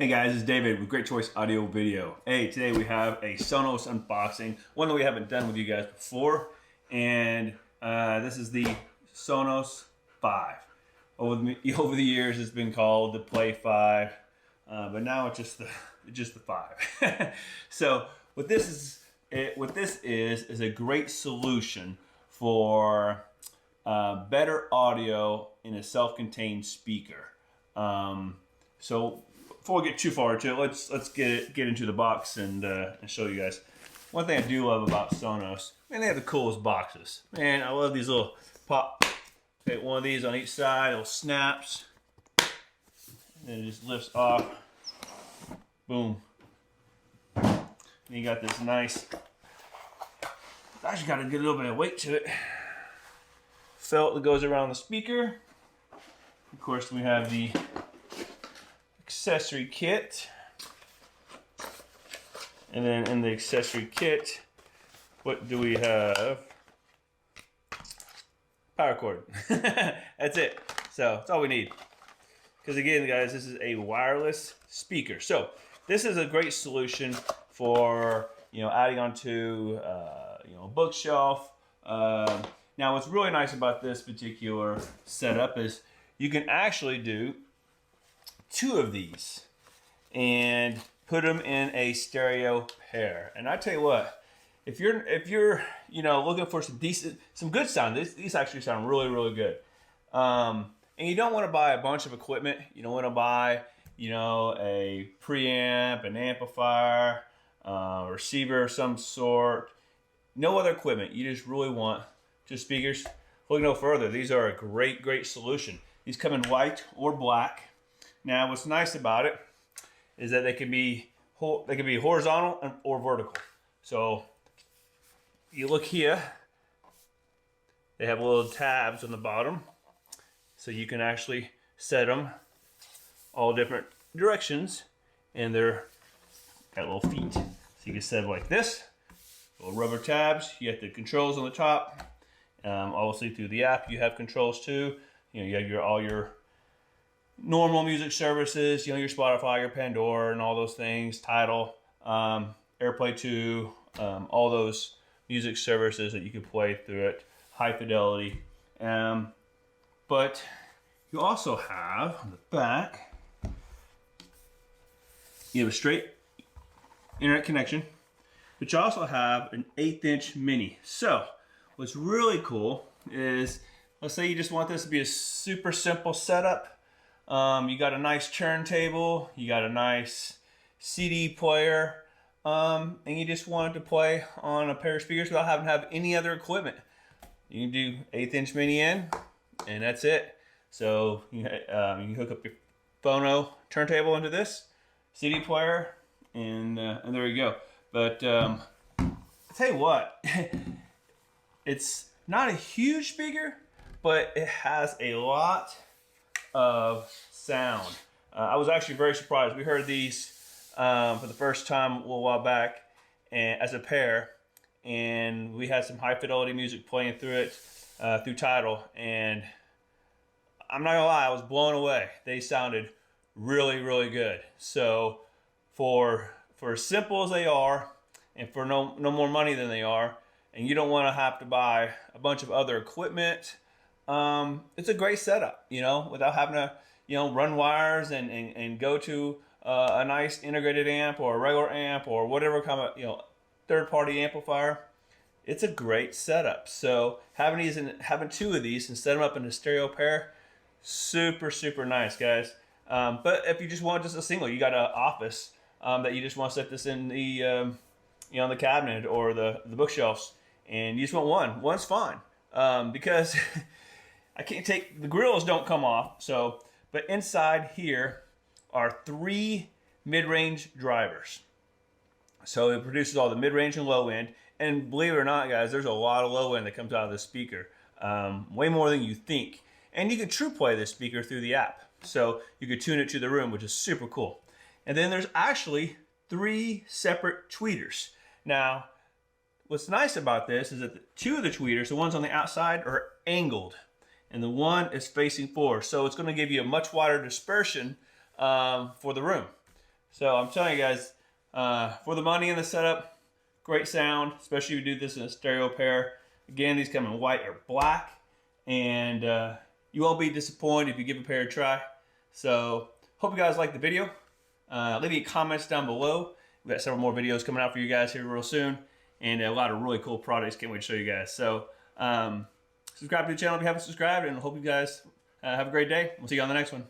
Hey guys, it's David with Great Choice Audio Video. Hey, today we have a Sonos unboxing, one that we haven't done with you guys before, and this is the Sonos 5. Over the years, it's been called the Play 5, but now it's just the 5. So what this is a great solution for better audio in a self-contained speaker. So before we get too far into it, let's get into the box and show you guys. One thing I do love about Sonos, man, they have the coolest boxes. Man, I love these little pop. Take one of these on each side, little snaps, and it just lifts off. Boom. And you got this nice. It's actually got a good little bit of weight to it. Felt that goes around the speaker. Of course, we have the accessory kit, and then in the accessory kit, what do we have? Power cord. That's it. So that's all we need. Because again, guys, this is a wireless speaker. So this is a great solution for adding onto a bookshelf. Now, what's really nice about this particular setup is you can actually do two of these and put them in a stereo pair. And I tell you what, if you're looking for some good sound, these actually sound really good. And you don't want to buy a bunch of equipment. You don't want to buy a preamp, an amplifier, receiver of some sort. No other equipment. You just really want just speakers. Look no further. These are a great solution. These come in white or black. Now, what's nice about it is that they can be horizontal or vertical. So you look here, they have little tabs on the bottom, so you can actually set them all different directions, and they're got little feet. So you can set them like this, little rubber tabs. You have the controls on the top. Obviously, through the app, you have controls too. You have all your normal music services, your Spotify, your Pandora, and all those things, Tidal, AirPlay 2, all those music services that you can play through it, high fidelity. But you also have, on the back, you have a straight internet connection, but you also have an 1/8" mini. So what's really cool is, let's say you just want this to be a super simple setup. You got a nice turntable, you got a nice CD player, and you just wanted to play on a pair of speakers without having to have any other equipment. You can do 1/8" mini in, and that's it. So you can hook up your phono turntable into this CD player, and there you go. But I'll tell you what, it's not a huge speaker, but it has a lot of sound. I was actually very surprised. We heard these for the first time a little while back, and as a pair, and we had some high fidelity music playing through it through Tuttle, and I'm not gonna lie, I was blown away. They sounded really good. So for as simple as they are, and for no more money than they are, and you don't want to have to buy a bunch of other equipment, it's a great setup, without having to, run wires and go to a nice integrated amp or a regular amp or whatever kind of, third-party amplifier. It's a great setup. So having two of these and set them up in a stereo pair, super nice, guys. But if you just want just a single, you got an office that you just want to set this in the, the cabinet or the bookshelves, and you just want one's fine. Because I can't the grills don't come off. So, but inside here are 3 mid-range drivers. So it produces all the mid-range and low end. And believe it or not, guys, there's a lot of low end that comes out of this speaker. Way more than you think. And you can true play this speaker through the app. So you could tune it to the room, which is super cool. And then there's actually 3 separate tweeters. Now, what's nice about this is that 2 of the tweeters, the ones on the outside, are angled, and the one is facing forward. So it's going to give you a much wider dispersion for the room. So I'm telling you guys, for the money and the setup, great sound, especially if you do this in a stereo pair. Again, these come in white or black, and you won't be disappointed if you give a pair a try. So hope you guys liked the video. Leave any comments down below. We've got several more videos coming out for you guys here real soon, and a lot of really cool products. Can't wait to show you guys. So subscribe to the channel if you haven't subscribed, and I hope you guys have a great day. We'll see you on the next one.